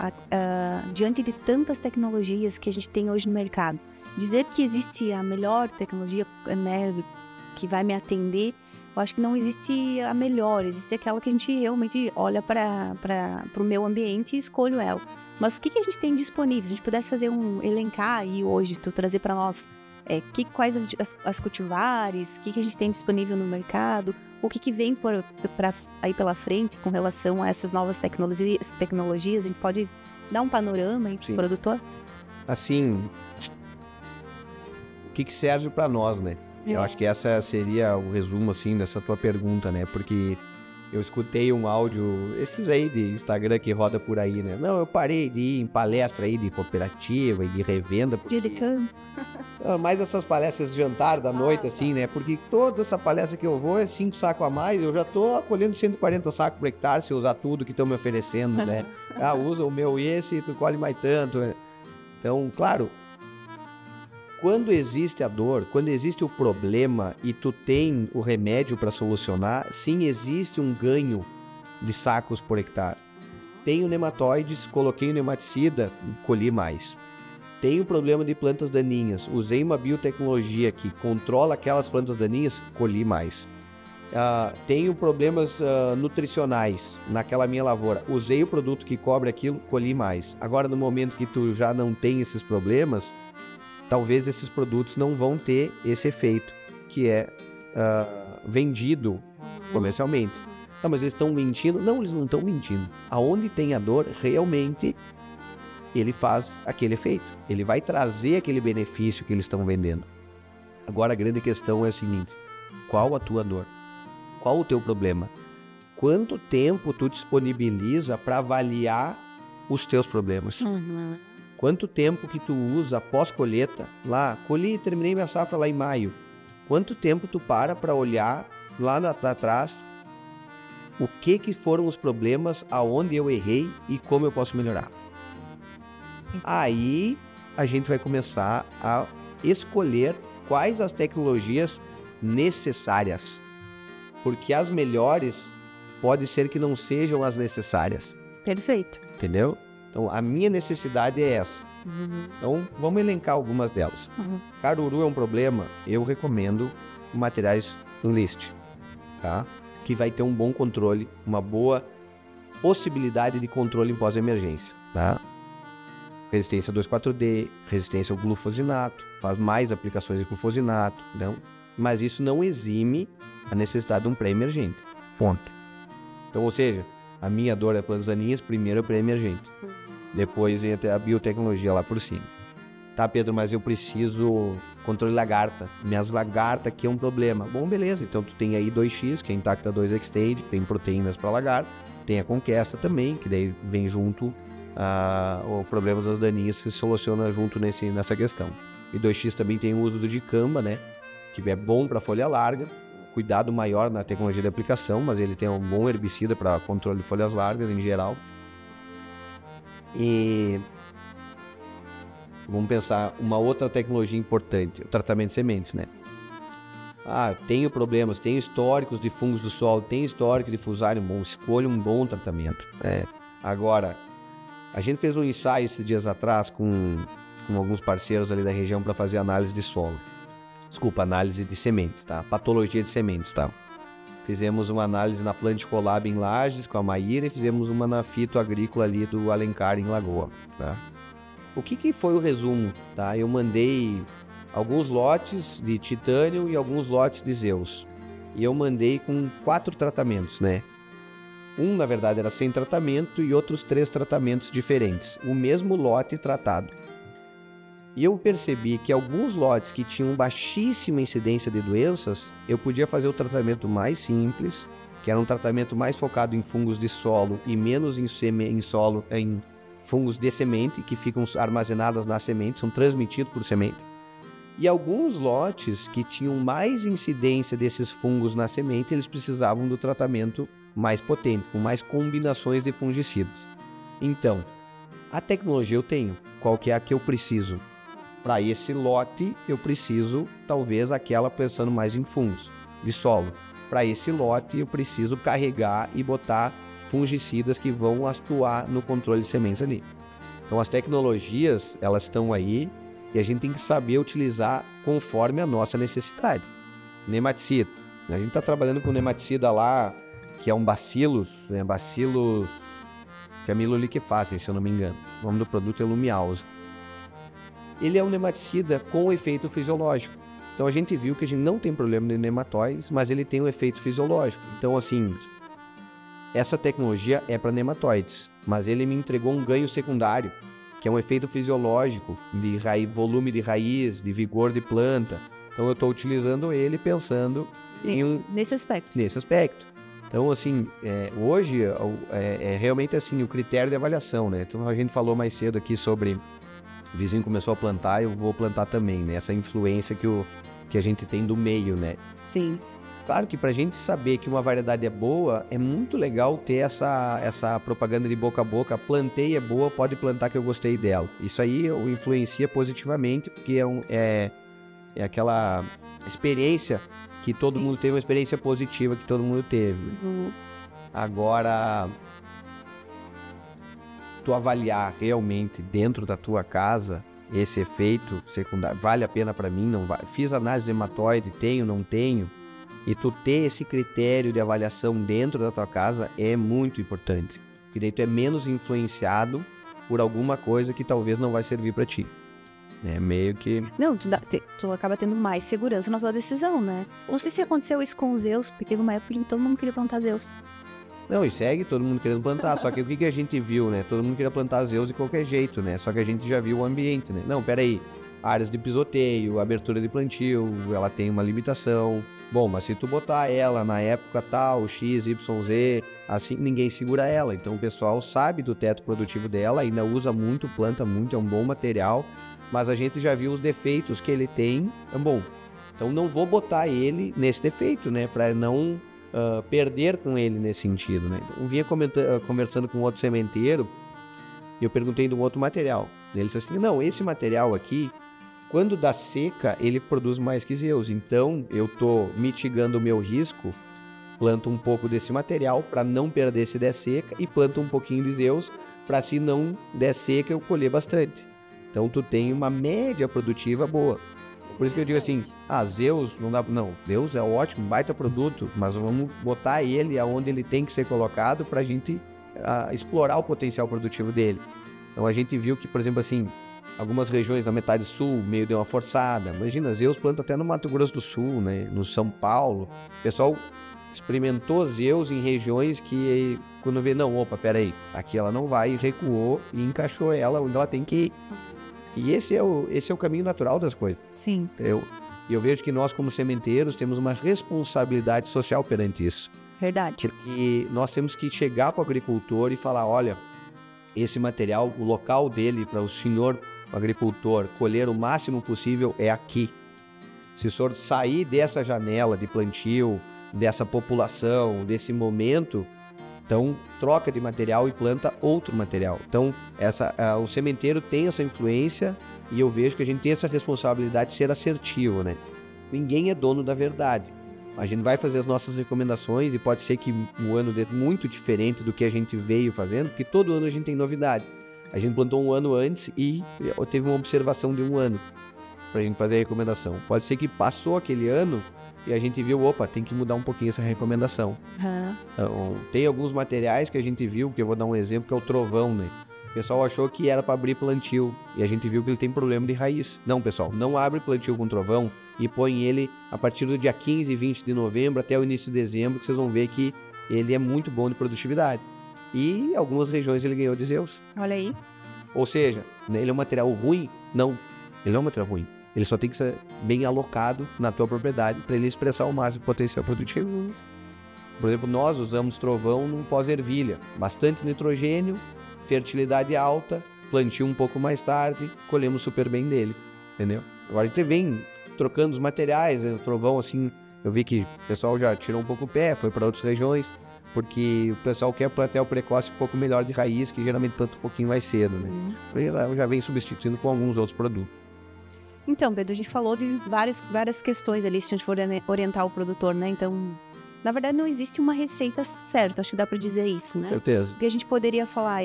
diante de tantas tecnologias que a gente tem hoje no mercado, dizer que existe a melhor tecnologia, né, que vai me atender, eu acho que não existe a melhor, existe aquela que a gente realmente olha para o meu ambiente e escolho ela. Mas o que a gente tem disponível? Se a gente pudesse fazer elencar aí hoje, tu trazer para nós quais as cultivares, o que a gente tem disponível no mercado, o que vem aí pela frente com relação a essas novas tecnologias, a gente pode dar um panorama aí pro produtor? Assim, o que serve para nós, né? Eu acho que essa seria o resumo, assim, dessa tua pergunta, né? Porque eu escutei um áudio, esses aí de Instagram que roda por aí, né? Não, eu parei de ir em palestra aí de cooperativa e de revenda. Dia de campo. Mais essas palestras de jantar da noite, assim, né? Porque toda essa palestra que eu vou é 5 sacos a mais, eu já tô colhendo 140 sacos por hectare se eu usar tudo que estão me oferecendo, né? Usa o meu esse, tu colhe mais tanto, né? Então, claro, quando existe a dor, quando existe o problema e tu tem o remédio para solucionar, sim, existe um ganho de sacos por hectare. Tenho nematóides, coloquei o nematicida, colhi mais. Tenho problema de plantas daninhas, usei uma biotecnologia que controla aquelas plantas daninhas, colhi mais. Tenho problemas nutricionais naquela minha lavoura, usei o produto que cobre aquilo, colhi mais. Agora, no momento que tu já não tem esses problemas, talvez esses produtos não vão ter esse efeito que é vendido comercialmente. Não, mas eles estão mentindo? Não, eles não estão mentindo. Aonde tem a dor, realmente, ele faz aquele efeito. Ele vai trazer aquele benefício que eles estão vendendo. Agora, a grande questão é a seguinte: qual a tua dor? Qual o teu problema? Quanto tempo tu disponibiliza para avaliar os teus problemas? Quanto tempo que tu usa após colheita? Lá, colhi e terminei minha safra lá em maio. Quanto tempo tu para olhar lá atrás o que foram os problemas, aonde eu errei e como eu posso melhorar? Aí a gente vai começar a escolher quais as tecnologias necessárias, porque as melhores pode ser que não sejam as necessárias. Perfeito. Entendeu? Então a minha necessidade é essa. Então vamos elencar algumas delas. Caruru é um problema, eu recomendo materiais Enlist, tá? Que vai ter um bom controle, uma boa possibilidade de controle em pós-emergência, tá? Resistência 2,4-D, resistência ao glufosinato, faz mais aplicações de glufosinato, não? Mas isso não exime a necessidade de um pré-emergente, ponto. Então, ou seja, a minha dor é plantas daninhas, primeiro é o pré-emergente, depois vem até a biotecnologia lá por cima. Tá, Pedro, mas eu preciso controle lagarta. Minhas lagartas aqui é um problema. Bom, beleza, então tu tem aí 2X, que é Intacta 2 Extend, tem proteínas para lagarta, tem a Conquesta também, que daí vem junto o problema das daninhas que se soluciona junto nessa questão. E 2X também tem o uso do dicamba, né, que é bom para folha larga, cuidado maior na tecnologia de aplicação, mas ele tem um bom herbicida para controle de folhas largas em geral. E vamos pensar uma outra tecnologia importante, o tratamento de sementes, né? Tenho problemas, tenho históricos de fungos do solo, tenho histórico de fusário bom, escolha um bom tratamento. Agora, a gente fez um ensaio esses dias atrás com alguns parceiros ali da região para fazer análise de solo. Desculpa, análise de semente, tá? Patologia de sementes, tá? Fizemos uma análise na Planticolab em Lages com a Maíra e fizemos uma na Fito Agrícola ali do Alencar em Lagoa, tá? O que foi o resumo, tá? Eu mandei alguns lotes de titânio e alguns lotes de Zeus. E eu mandei com 4 tratamentos, né? Um, na verdade, era sem tratamento e outros 3 tratamentos diferentes. O mesmo lote tratado. E eu percebi que alguns lotes que tinham baixíssima incidência de doenças, eu podia fazer o tratamento mais simples, que era um tratamento mais focado em fungos de solo e menos em fungos de semente, que ficam armazenadas na semente, são transmitidos por semente. E alguns lotes que tinham mais incidência desses fungos na semente, eles precisavam do tratamento mais potente, com mais combinações de fungicidas. Então, a tecnologia eu tenho. Qual que é a que eu preciso? Para esse lote, eu preciso, talvez, aquela pensando mais em fungos de solo. Para esse lote, eu preciso carregar e botar fungicidas que vão atuar no controle de sementes ali. Então, as tecnologias, elas estão aí e a gente tem que saber utilizar conforme a nossa necessidade. Nematicida. A gente está trabalhando com nematicida lá, que é um Bacillus, né? Bacillus camiloliquefaciens, se eu não me engano. O nome do produto é Lumialza. Ele é um nematicida com efeito fisiológico. Então a gente viu que a gente não tem problema de nematóides, mas ele tem um efeito fisiológico. Então assim, essa tecnologia é para nematóides, mas ele me entregou um ganho secundário, que é um efeito fisiológico de volume de raiz, de vigor de planta. Então eu estou utilizando ele pensando nesse aspecto. Então, assim, hoje é realmente assim o critério de avaliação, né? Então a gente falou mais cedo aqui sobre o vizinho começou a plantar, eu vou plantar também, né? Essa influência que a gente tem do meio, né? Sim. Claro que para a gente saber que uma variedade é boa, é muito legal ter essa propaganda de boca a boca. Plantei é boa, pode plantar que eu gostei dela. Isso aí influencia positivamente, porque é aquela experiência que todo mundo teve, uma experiência positiva que todo mundo teve. Agora, tu avaliar realmente dentro da tua casa esse efeito secundário, vale a pena para mim, não vale? Fiz análise hematóide, tenho, não tenho, e tu ter esse critério de avaliação dentro da tua casa é muito importante, porque daí tu é menos influenciado por alguma coisa que talvez não vai servir para ti. É meio que... Não, tu acaba tendo mais segurança na tua decisão, né? Não sei se aconteceu isso com os Zeus, porque teve uma época que todo mundo queria plantar Zeus. Não, e segue todo mundo querendo plantar, só que o que a gente viu, né? Todo mundo queria plantar Zeus de qualquer jeito, né? Só que a gente já viu o ambiente, né? Não, peraí, áreas de pisoteio, abertura de plantio, ela tem uma limitação. Bom, mas se tu botar ela na época tal, X, Y, Z, assim ninguém segura ela. Então o pessoal sabe do teto produtivo dela, ainda usa muito, planta muito, é um bom material, mas a gente já viu os defeitos que ele tem, é bom. Então não vou botar ele nesse defeito, né? Para não perder com ele nesse sentido, né? Eu vinha conversando com outro sementeiro e eu perguntei de um outro material. Ele disse assim, não, esse material aqui, quando dá seca, ele produz mais que Zeus. Então, eu tô mitigando o meu risco, planto um pouco desse material para não perder se der seca e planto um pouquinho de Zeus para se não der seca eu colher bastante. Então, tu tem uma média produtiva boa. Por isso que eu digo assim, Zeus não dá... Não, Zeus é ótimo, baita produto, mas vamos botar ele aonde ele tem que ser colocado para a gente explorar o potencial produtivo dele. Então, a gente viu que, por exemplo, assim, algumas regiões da metade sul meio deu uma forçada. Imagina, Zeus planta até no Mato Grosso do Sul, né? No São Paulo. O pessoal experimentou Zeus em regiões que, quando vê, não, opa, peraí, aqui ela não vai, recuou e encaixou ela onde ela tem que ir. E esse é o caminho natural das coisas. Sim. Eu vejo que nós, como sementeiros, temos uma responsabilidade social perante isso. Verdade. Porque nós temos que chegar para o agricultor e falar, olha, esse material, o local dele para o senhor, o agricultor, colher o máximo possível é aqui. Se o senhor sair dessa janela de plantio, dessa população, desse momento, então troca de material e planta outro material. Então o sementeiro tem essa influência e eu vejo que a gente tem essa responsabilidade de ser assertivo, né? Ninguém é dono da verdade. A gente vai fazer as nossas recomendações e pode ser que um ano dê muito diferente do que a gente veio fazendo, porque todo ano a gente tem novidade. A gente plantou um ano antes e teve uma observação de um ano para a gente fazer a recomendação. Pode ser que passou aquele ano e a gente viu, opa, tem que mudar um pouquinho essa recomendação. Então, tem alguns materiais que a gente viu, que eu vou dar um exemplo, que é o trovão, né? O pessoal achou que era para abrir plantio e a gente viu que ele tem problema de raiz. Não, pessoal, não abre plantio com trovão e põe ele a partir do dia 15 e 20 de novembro até o início de dezembro, que vocês vão ver que ele é muito bom de produtividade. E em algumas regiões ele ganhou de Zeus. Olha aí. Ou seja, ele é um material ruim? Não, ele não é um material ruim. Ele só tem que ser bem alocado na tua propriedade para ele expressar o máximo potencial produtivo. Por exemplo, nós usamos trovão num pós-ervilha. Bastante nitrogênio, fertilidade alta, plantio um pouco mais tarde, colhemos super bem dele, entendeu? Agora a gente vem trocando os materiais, né? O trovão, assim, eu vi que o pessoal já tirou um pouco o pé, foi para outras regiões, porque o pessoal quer plantar o precoce um pouco melhor de raiz, que geralmente planta um pouquinho mais cedo, né? Eu já venho substituindo com alguns outros produtos. Então, Pedro, a gente falou de várias questões ali, se a gente for orientar o produtor, né? Então, na verdade, não existe uma receita certa, acho que dá para dizer isso, né? Certeza. O que a gente poderia falar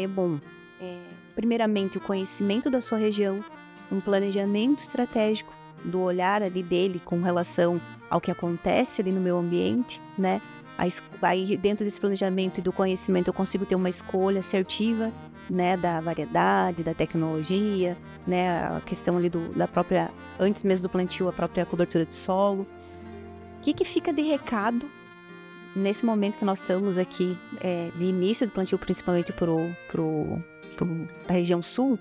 primeiramente, o conhecimento da sua região, um planejamento estratégico do olhar ali dele com relação ao que acontece ali no meu ambiente, né? Aí, dentro desse planejamento e do conhecimento, eu consigo ter uma escolha assertiva, né, da variedade, da tecnologia, né, a questão ali da própria, antes mesmo do plantio, a própria cobertura de solo. O que fica de recado nesse momento que nós estamos aqui, de início do plantio, principalmente para a região sul,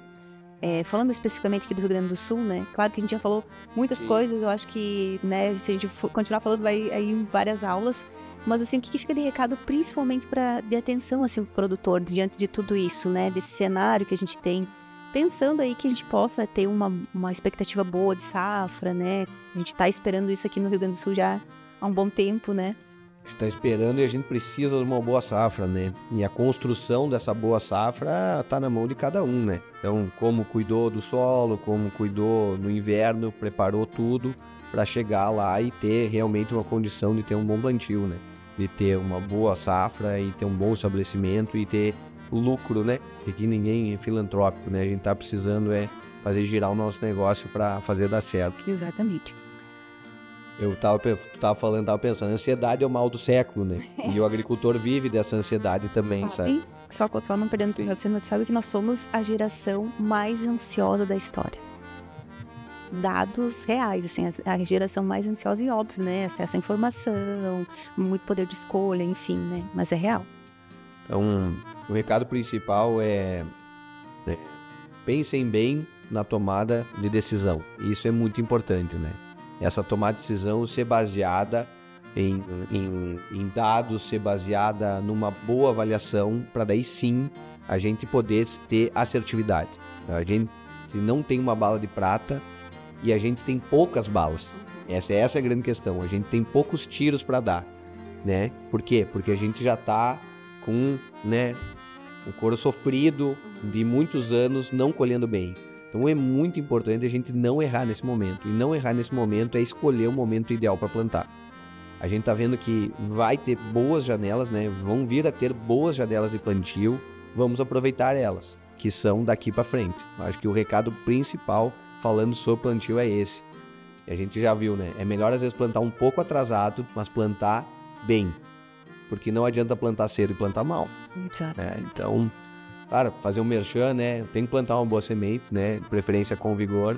falando especificamente aqui do Rio Grande do Sul, né? Claro que a gente já falou muitas coisas, eu acho que, né, se a gente continuar falando vai ir em várias aulas, mas assim, o que fica de recado principalmente de atenção, assim, pro produtor, diante de tudo isso, né, desse cenário que a gente tem, pensando aí que a gente possa ter uma expectativa boa de safra, né, a gente tá esperando isso aqui no Rio Grande do Sul já há um bom tempo, né? A gente está esperando e a gente precisa de uma boa safra, né? E a construção dessa boa safra está na mão de cada um, né? Então, como cuidou do solo, como cuidou no inverno, preparou tudo para chegar lá e ter realmente uma condição de ter um bom plantio, né? De ter uma boa safra e ter um bom estabelecimento e ter lucro, né? Porque aqui ninguém é filantrópico, né? A gente tá precisando fazer girar o nosso negócio para fazer dar certo. Exatamente. Eu tava pensando, ansiedade é o mal do século, né? E o agricultor vive dessa ansiedade também, sabe? Só não perdendo tempo, você sabe que nós somos a geração mais ansiosa da história. Dados reais, assim, a geração mais ansiosa e óbvio, né? Acesso à informação, muito poder de escolha, enfim, né? Mas é real. Então, o recado principal é pensem bem na tomada de decisão. Isso é muito importante, né? Essa tomada de decisão ser baseada em dados, ser baseada numa boa avaliação, para daí sim a gente poder ter assertividade. A gente não tem uma bala de prata e a gente tem poucas balas. Essa é a grande questão. A gente tem poucos tiros para dar, né? Por quê? Porque a gente já está com, né, o couro sofrido de muitos anos não colhendo bem. Então é muito importante a gente não errar nesse momento. E não errar nesse momento é escolher o momento ideal para plantar. A gente está vendo que vai ter boas janelas, né? Vão vir a ter boas janelas de plantio. Vamos aproveitar elas, que são daqui para frente. Acho que o recado principal falando sobre plantio é esse. E a gente já viu, né? É melhor às vezes plantar um pouco atrasado, mas plantar bem. Porque não adianta plantar cedo e plantar mal. Né? Então, claro, fazer um merchan, né? Tem que plantar uma boa semente, né? De preferência com vigor.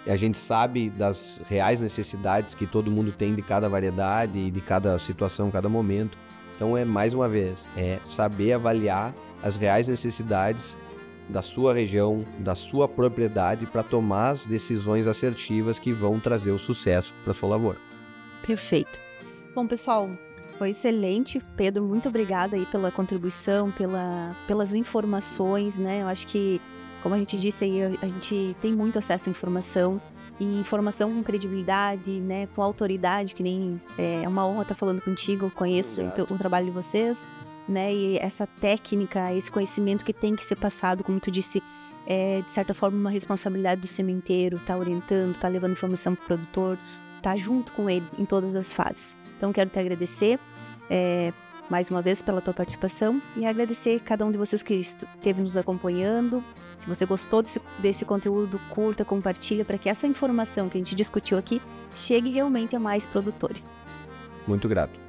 A gente sabe das reais necessidades que todo mundo tem de cada variedade e de cada situação, cada momento. Então, mais uma vez, saber avaliar as reais necessidades da sua região, da sua propriedade, para tomar as decisões assertivas que vão trazer o sucesso para sua lavoura. Perfeito. Bom, pessoal, foi excelente. Pedro, muito obrigada aí pela contribuição, pelas informações, né? Eu acho que, como a gente disse aí, a gente tem muito acesso à informação, e informação com credibilidade, né? Com autoridade, que nem é uma honra estar falando contigo, eu conheço o trabalho de vocês, né? E essa técnica, esse conhecimento que tem que ser passado, como tu disse, de certa forma uma responsabilidade do sementeiro, tá orientando, tá levando informação para o produtor, tá junto com ele em todas as fases. Então, quero te agradecer mais uma vez pela tua participação e agradecer a cada um de vocês que esteve nos acompanhando. Se você gostou desse conteúdo, curta, compartilha, para que essa informação que a gente discutiu aqui chegue realmente a mais produtores. Muito grato.